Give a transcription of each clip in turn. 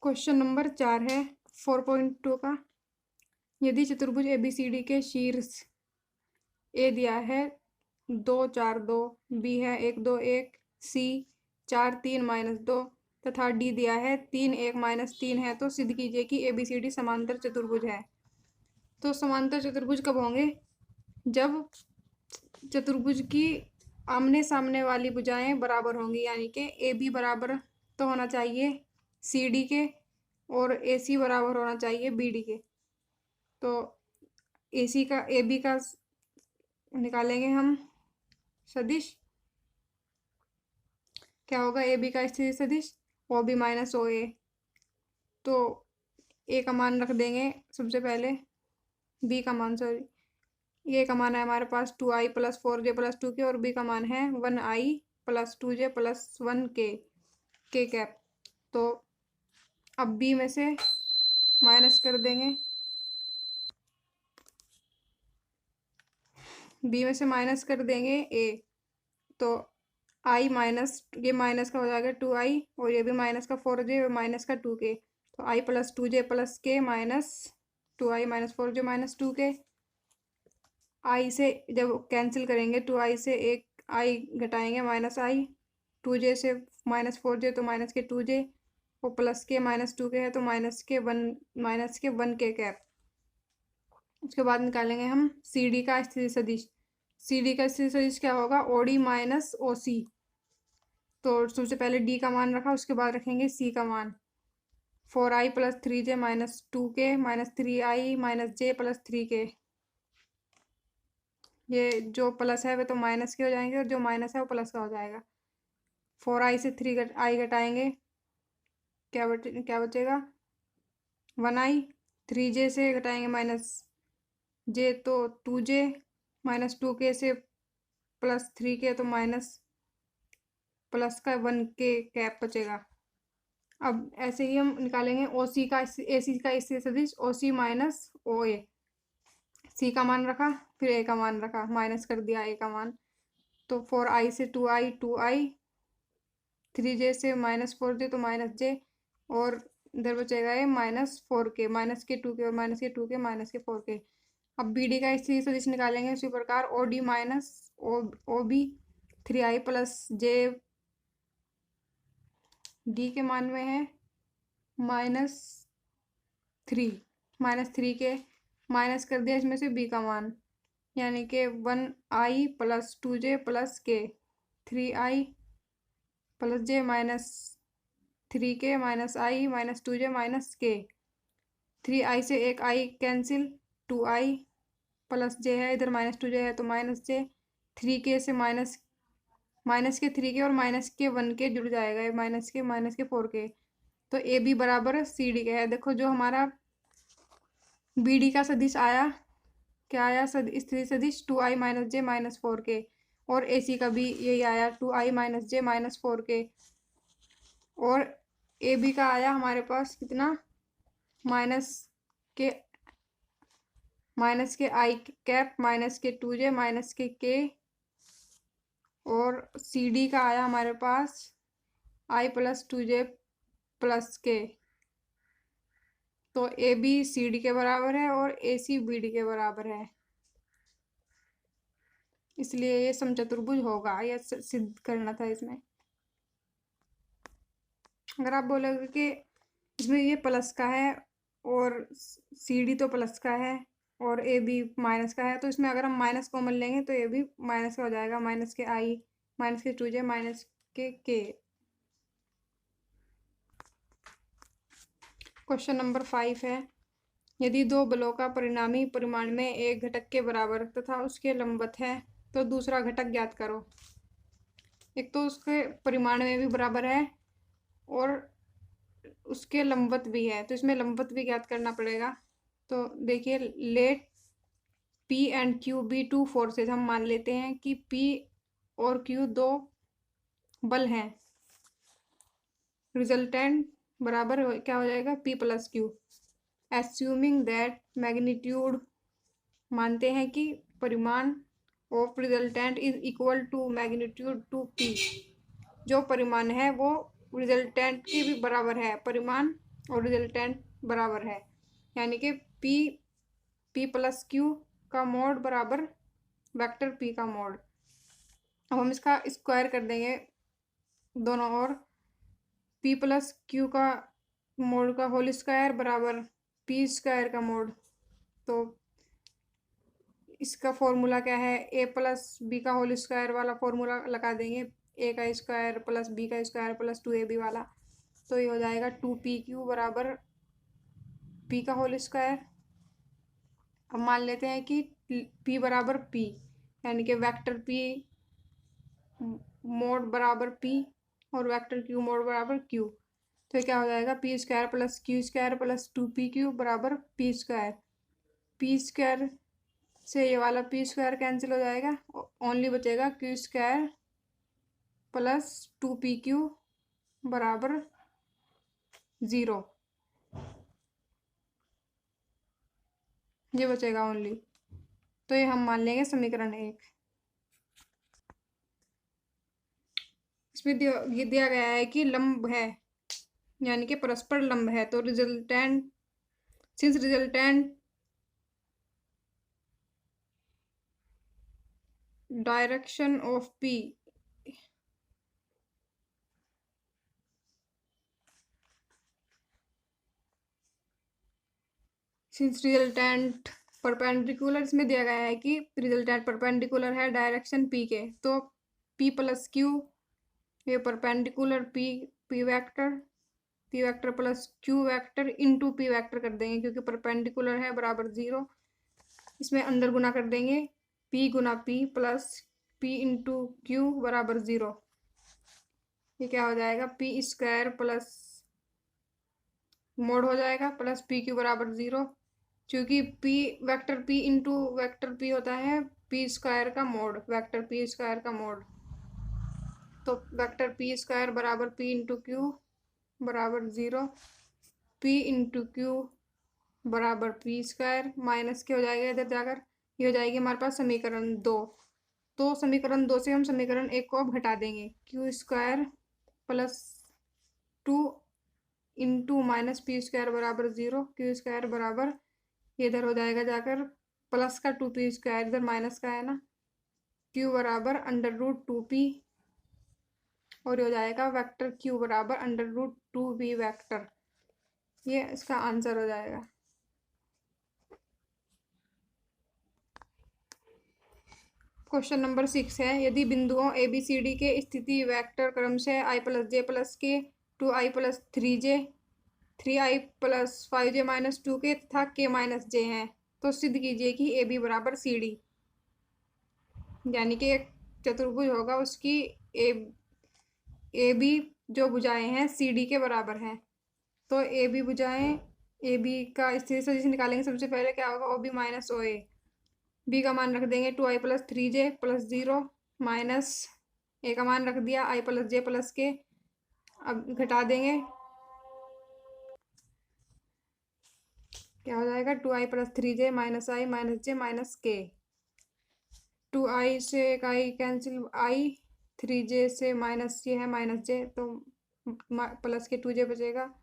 Question number 4 है 4.2 का। यदि चतुर्भुज ABCD के शीर्ष ए दिया है 2 4 2, बी है 1 2 1, सी 4 3 -2 तथा डी दिया है 3 1 -3 है, तो सिद्ध कीजिए कि ABCD समांतर चतुर्भुज है। तो समांतर चतुर्भुज कब होंगे? जब चतुर्भुज की आमने सामने वाली भुजाएं बराबर होंगी, यानी कि AB बराबर तो होना चाहिए CD के और AC बराबर होना चाहिए BD के। तो AC का AB का निकालेंगे हम सदिश। क्या होगा AB का स्थिति सदिश? OB minus OA। तो A का मान रख देंगे सबसे पहले, B का मान सॉरी, A का मान है हमारे पास 2i + 4j + 2k और B का मान है 1i + 2j + 1k k cap. तो अब B में से माइनस कर देंगे, B में से माइनस कर देंगे A। तो i माइनस, ये माइनस का हो जाएगा 2i और ये भी माइनस का 4j और माइनस का 2k। तो i + 2j + k minus 2i - 4j - 2k। i से जब कैंसिल करेंगे 2i से एक i घटाएंगे -i, 2j से -4j तो -k 2j और प्लस के -2k है तो -के 1k कैप। उसके बाद निकालेंगे हम CD का स्थिति सदिश। CD का स्थिति सदिश क्या होगा? OD minus OC। तो सबसे पहले D का मान रखा, उसके बाद रखेंगे C का मान। 4i + 3j - 2k - 3i - j + 3k। ये जो प्लस है वे तो माइनस के हो जाएंगे और जो माइनस है वो प्लस का हो जाएगा। 4i से 3i घटाएंगे, क्या बचेगा? 1i। 3j से घटाएंगे -j तो 2j -2k से +3k तो प्लस का 1k कैप बचेगा। अब ऐसे ही हम निकालेंगे AC का स्थिति सदिश, OC माइनस OA। C का मान रखा, फिर A का मान रखा, माइनस कर दिया A का मान। तो 4i से 2i, 3j से -4j तो -j और इधर बचेगा ये -4k, -के 2k और -के 2k -के 4k। अब BD का स्थिति सदिश निकालेंगे उसी प्रकार। OD minus OB 3i + j D के मान में है -3 के माइनस कर दिया इसमें से B का मान, यानी कि 1i + 2j + k, 3i + j -3k -i -2j -k। 3i से एक i कैंसिल, 2i + j है इधर -2j है तो -j, 3k से माइनस के 3k और के 1k जुड़ जाएगा, ये के 4k। तो AB बराबर CD का है। देखो जो हमारा BD का सदिश आया, क्या आया? स्थिति सदिश 2i - j - 4k और AC का भी यही आया 2i - j - 4k। और AB का आया हमारे पास कितना? के i कैप के 2j के k। और CD का आया हमारे पास i + 2j + k। तो AB CD के बराबर है और AC BD के बराबर है, इसलिए ये समचतुर्भुज होगा। यह सिद्ध करना था इसमें। अगर आप बोलोगे कि इसमें ये प्लस का है और CD तो प्लस का है और AB माइनस का है, तो इसमें अगर हम माइनस कॉमन लेंगे तो ये भी माइनस का हो जाएगा, के i के 2j के k। क्वेश्चन नंबर 5 है। यदि दो बलों का परिणामी परिमाण में एक घटक के बराबर तथा उसके लंबवत है तो दूसरा घटक ज्ञात करो। एक तो उसके परिमाण में भी बराबर है और उसके लंबवत भी है, तो इसमें लंबवत भी ज्ञात करना पड़ेगा। तो देखिए, let P and Q be 2 forces. हम मान लेते हैं कि P और Q दो बल हैं। रिजल्टेंट बराबर क्या हो जाएगा? P + Q। Assuming that magnitude, मानते हैं कि परिमाण of resultant is equal to magnitude to P। जो परिमाण है वो रिजल्टेंट के भी बराबर है। परिमाण और रिजल्टेंट बराबर है, यानी कि पी प्लस क्यू का मोड बराबर वेक्टर पी का मोड। अब हम इसका स्क्वायर कर देंगे दोनों ओर। पी प्लस क्यू का मोड का होल स्क्वायर बराबर पी स्क्वायर का मोड। तो इसका फॉर्मूला क्या है, ए प्लस बी का होल स्क्वायर वाला फॉर्मूला लगा देंगे, ए का स्क्वायर प्लस बी का स्क्वायर प्लस 2ab वाला। तो ये हो जाएगा 2pq बराबर पी का होल स्क्वायर। अब मान लेते हैं कि p बराबर p, यानी कि वेक्टर p मोड बराबर p और वेक्टर q मोड बराबर q। तो क्या हो जाएगा, P square plus Q square plus 2pq बराबर पी स्क्वायर। पी स्क्वायर से ये वाला पी स्क्वायर कैंसिल हो जाएगा, ओनली बचेगा क्यू स्क्वायर प्लस 2pq बराबर 0। ये बचेगा ओनली। तो ये हम मान लेंगे समीकरण 1। इसमें दिया गया है कि लंब है, यानी कि परस्पर लंब है। तो resultant, since resultant direction of P since resultant perpendicular, इसमें दिया गया है कि रिजल्टेंट परपेंडिकुलर है डायरेक्शन पी के। तो पी प्लस क्यू ये perpendicular P vector plus Q vector into P vector कर देंगे, क्योंकि परपेंडिकुलर है बराबर 0। इसमें अंदर गुना कर देंगे, पी गुना P plus P into Q बराबर 0। ये क्या हो जाएगा, पी स्क्वायर प्लस मोड हो जाएगा प्लस पी क्यू बराबर 0, क्योंकि P vector P into vector P होता है पी स्क्वायर का मोड, वेक्टर पी स्क्वायर का मोड। तो वेक्टर पी स्क्वायर बराबर पी इंटू क्यू बराबर 0, पी इंटू क्यू बराबर पी स्क्वायर माइनस के हो जाएगा इधर जाकर, ये हो जाएगी हमारे पास समीकरण 2। तो समीकरण 2 से हम समीकरण 1 को अब घटा देंगे, Q square plus 2 into minus P square बराबर 0, क्यू स्क्वायर बराबर ये इधर हो जाएगा जाकर प्लस का 2p स्क्वायर, इधर माइनस का है ना, क्यू बराबर अंडर रूट 2p, और ये हो जाएगा वेक्टर क्यू बराबर अंडर रूट 2v वेक्टर। ये इसका आंसर हो जाएगा। क्वेश्चन नंबर 6 है, यदि बिंदुओं ए बी सी डी के स्थिति वेक्टर क्रम से i प्लस जे प्लस के 2i plus 3j 3i plus 5j minus 2 के तथा k माइनस जे हैं, तो सिद्ध कीजिए कि ए बी बराबर सी डी। यानी कि एक चतुर्भुज होगा, उसकी ए बी जो भुजाएं हैं सी डी के बराबर हैं। तो ए बी भुजाएं, ए बी का स्थिति सदिश निकालेंगे। सबसे पहले क्या होगा, ओ बी माइनस ओ ए। बी का मान रख देंगे 2i plus 3j plus 0 minus ए का मान रख दिया i प्लस जे प्लस के। अब घटा देंगे, क्या हो जाएगा, 2i प्लस 3j माइनस आई माइनस जे माइनस के। 2i से एक आई कैंसिल, आई 3j से माइनस ये है माइनस जे, तो प्लस के 2j बचेगा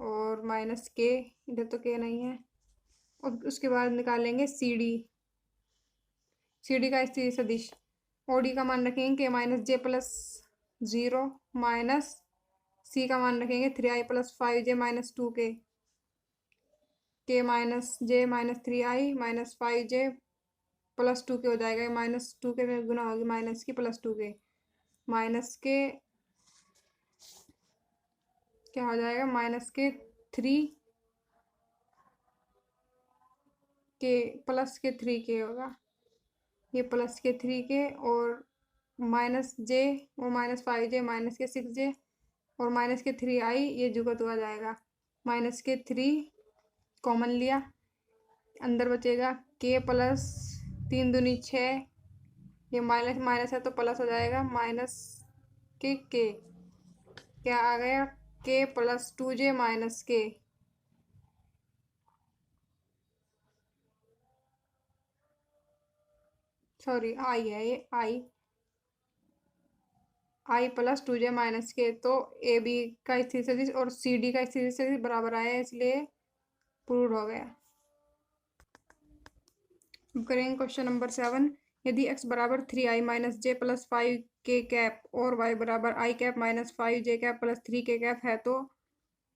और माइनस के, इधर तो के नहीं है। और उसके बाद निकालेंगे सी डी का स्थिति सदिश। ओडी का मान रखेंगे K minus J plus 0 minus C का मान रखेंगे 3i plus 5j minus 2 K minus J minus 3i minus 5j plus 2 K हो जाएगा, माइनस 2 के में गुना होगी माइनस की प्लस 2 के, माइनस के क्या हो जाएगा, माइनस के 3 के प्लस के 3 के होगा, ये प्लस के 3 के और माइनस जे वो माइनस 5j माइनस के 6j और माइनस के 3i, ये जुगत हुआ जाएगा। माइनस के 3 कॉमन लिया, अंदर बचेगा के प्लस 3 दूनी 6, ये माइनस माइनस है तो प्लस हो जाएगा, माइनस के क्या आ गया, के प्लस 2j माइनस के। सॉरी आई है, ये आई आई प्लस 2j माइनस के। तो ए बी का स्थिर सदिश और सी डी का स्थिर सदिश बराबर आया है, इसलिए प्रूव हो गया। अब करेंगे क्वेश्चन नंबर 7। यदि x बराबर 3i minus J plus 5k cap और y बराबर i cap minus 5j cap plus 3k cap है, तो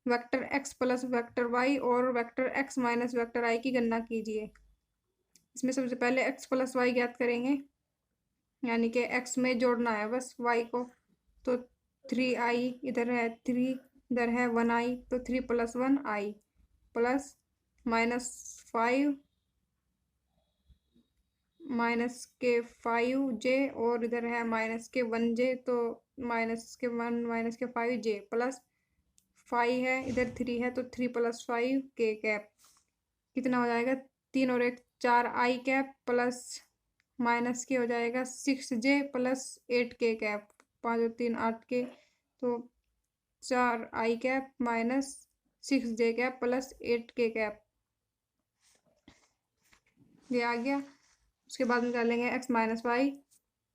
vector x plus vector y और vector x minus vector i की गणना कीजिए। इसमें सबसे पहले x प्लस y ज्ञात करेंगे, यानी कि x में जोड़ना है बस y को। तो 3i इधर है, 3 इधर है, 1i, तो 3 plus 1i plus minus 5 minus के 5j और इधर है माइनस के 1j, तो माइनस के 1 माइनस के 5j प्लस 5 है, इधर 3 है, तो 3 प्लस 5k कैप कितना हो जाएगा, 3 और 1 4i कैप प्लस माइनस के हो जाएगा 6j प्लस 8k कैप, 5 और 3 8k, तो 4i cap minus 6j cap plus 8k cap, ये आ गया। उसके बाद निकालेंगे x माइनस वाई।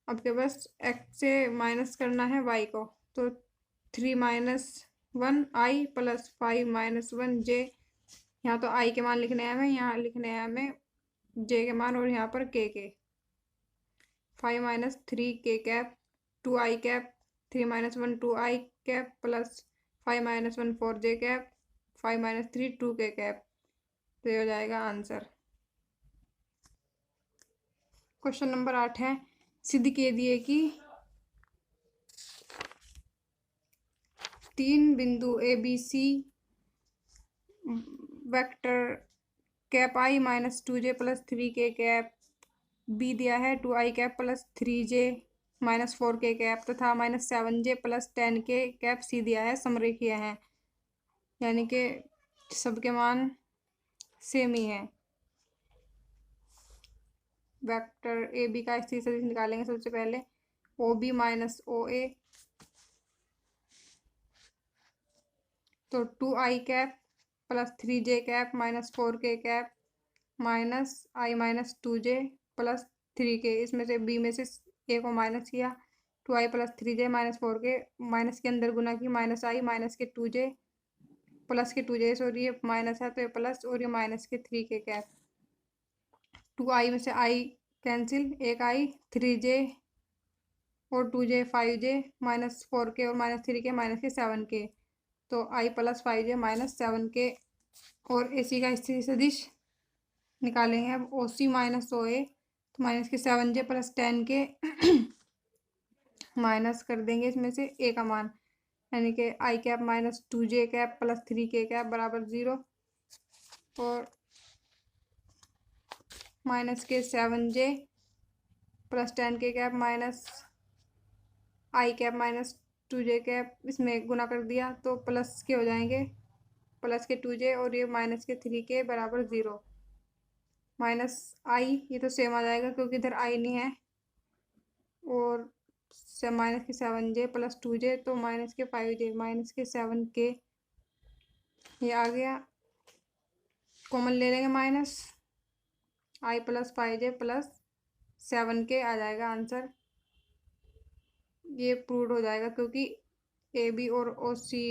अब के बस x से माइनस करना है y को, तो 3 minus 1i plus 5 minus 1j। यहाँ तो i के मान लिखने हैं हमें, यहाँ लिखने हैं हमें j के मान, और यहाँ पर k के। 5 minus 3k cap 2i cap, 3 minus 1 2i cap plus 5 minus 1 4j cap, 5 minus 3 2k cap, तो ये हो जाएगा आंसर। क्वेश्चन नंबर 8 है, सिद्ध कीजिए कि 3 बिंदु A B C vector cap I minus 2j plus 3k cap B दिया है 2i cap plus 3j minus 4k cap तथा minus 7j plus 10k cap C दिया है, समरेखीय है, यानी कि सबके मान सेम ही है। वेक्टर ए बी का स्थिर सदिश निकालेंगे सबसे पहले, ओ बी माइनस ओ ए, तो 2i cap plus 3j cap minus 4k cap minus i minus 2j plus 3k, इसमें से b में से a को माइनस किया, 2i plus 3j minus 4k, minus के अंदर गुना की माइनस i माइनस के 2j प्लस के 2j, सॉरी ये माइनस है तो ये प्लस, और ये माइनस के 3k कैप, 2i में से i कैंसिल, एक i 3j और 2j 5j माइनस 4k और माइनस 3k माइनस के 7k, तो i plus 5j minus 7k। और ac का स्थिर सदिश निकालेंगे अब, ओ सी माइनस ओ ए, तो माइनस के 7j प्लस 10k माइनस कर देंगे इसमें से a का मान, यानी कि i cap minus 2j cap plus 3k cap बराबर 0, और माइनस के 7j plus 10k cap minus i cap minus 2j cap, इसमें गुना कर दिया तो प्लस के हो जाएंगे, प्लस के 2j और ये माइनस के 3k बराबर 0, माइनस i ये तो सेम आ जाएगा क्योंकि इधर i नहीं है, और माइनस के 7j प्लस 2j, तो माइनस के 5j माइनस के 7k, ये आ गया। कॉमन ले लेंगे minus, i plus 5j plus 7k आ जाएगा आंसर, ये प्रूव हो जाएगा क्योंकि ए बी और ओ सी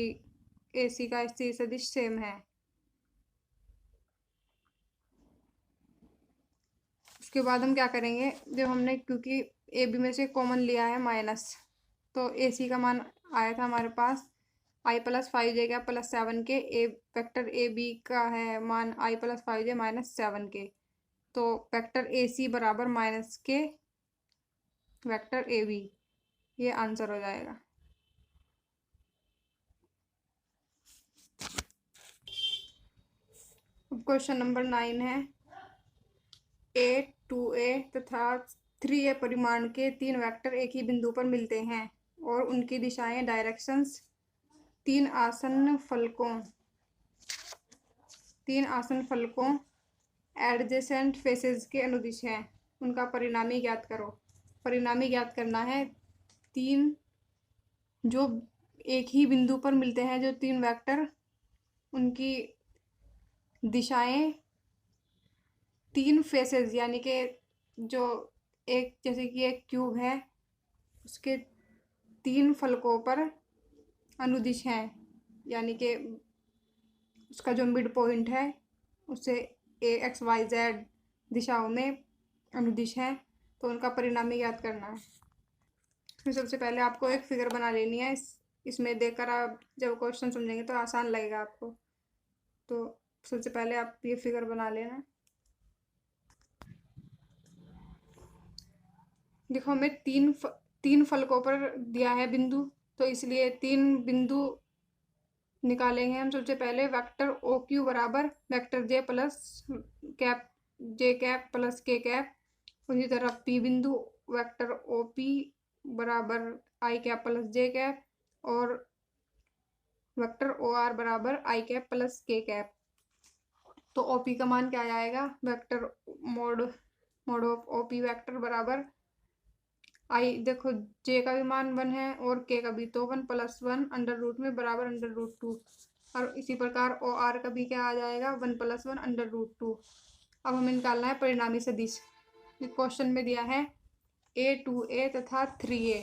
ए सी का स्थिर सदिश सेम है। उसके बाद हम क्या करेंगे, जब हमने क्योंकि ए बी में से कॉमन लिया है माइनस, तो ए सी का मान आया था हमारे पास आई प्लस 5j का plus 7k, A vector A B का है मान आई प्लस 5j माइनस 7k, तो वेक्टर ए सी बराबर माइनस के वेक्टर ए बी, ये आंसर हो जाएगा। अब क्वेश्चन नंबर 9 है, ए 2a तथा 3a परिमाण के 3 वेक्टर एक ही बिंदु पर मिलते हैं और उनकी दिशाएं डायरेक्शंस तीन आसन्न फलकों एडजेसेंट फेसेस के अनुदिश हैं, उनका परिणामी ज्ञात करो। परिणामी ज्ञात करना है, तीन जो एक ही बिंदु पर मिलते हैं जो 3 वेक्टर, उनकी दिशाएं 3 फेसेस, यानी कि जो एक जैसे कि एक क्यूब है उसके 3 फलकों पर अनुदिश हैं, यानी कि उसका जो मिड पॉइंट है उससे AXYZ दिशाओं में अनुदिश है, तो उनका परिणामी ज्ञात करना है। फिर सबसे पहले आपको एक फिगर बना लेनी है। इसमें देखकर आप जब क्वेश्चन समझेंगे तो आसान लगेगा आपको। तो सबसे पहले आप ये फिगर बना लेना। देखो हमें तीन फलकों पर दिया है बिंदु, तो इसलिए 3 बिंदु निकालेंगे हम। सबसे पहले वेक्टर ओ क्यू बराबर vector J plus cap J cap plus K cap. उसी तरह पी बिंदु वेक्टर ओ पी बराबर I cap plus J cap, और वेक्टर ओ आर बराबर I cap plus K cap. तो ओ पी का मान क्या आएगा, vector mod mod of O P vector बराबर आई, देखो जे का भी मान 1 है और के का भी, तो 1 + 1 अंडर रूट में बराबर अंडर रूट 2। और इसी प्रकार ओ आर का भी क्या आ जाएगा, 1 + 1 अंडर रूट 2। अब हमें निकालना है परिणामी सदिश। क्वेश्चन में दिया है A2A तथा 3A,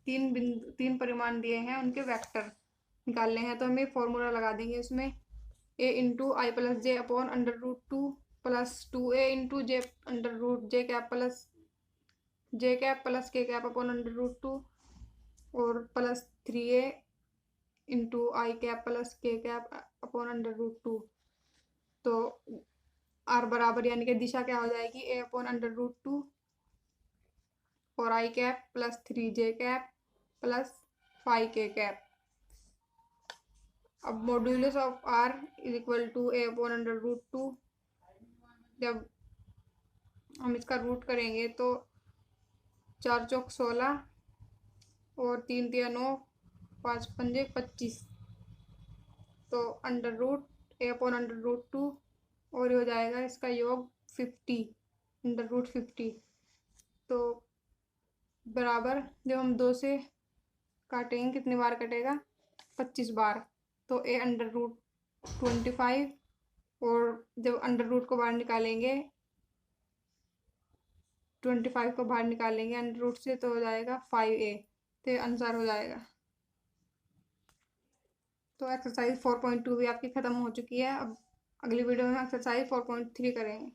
3 परिमाण दिए हैं, उनके वेक्टर निकालने हैं। तो हमें फॉर्मूला लगा देंगे उसमें, A × I + J upon under root 2 plus 2A × J under root J cap plus J cap plus K cap upon under root 2, और plus 3A × I cap plus K cap upon under root 2। तो are बराबर यानी कि दिशा क्या हो जाएगी, A upon under root 2 और I cap plus 3J cap plus 5K cap. अब modulus of R is equal to A upon under root 2। जब हम इसका रूट करेंगे तो 4 चौक 16 और 3 तिया 9, 5 पंजे 25, तो under root A upon under root 2, और ये हो जाएगा इसका योग 50 अंडर रूट 50। तो बराबर जब हम 2 से काटेंगे कितनी बार कटेगा, 25 बार। तो A अंडर रूट 25, और जब अंडर रूट को बाहर निकालेंगे 25 को बाहर निकालेंगे अंडर रूट से, तो हो जाएगा 5A। तो ये आंसर हो जाएगा। तो एक्सरसाइज 4.2 भी आपकी ख़त्म हो चुकी है। अब अगली वीडियो में एक्सरसाइज 4.3 करेंगे।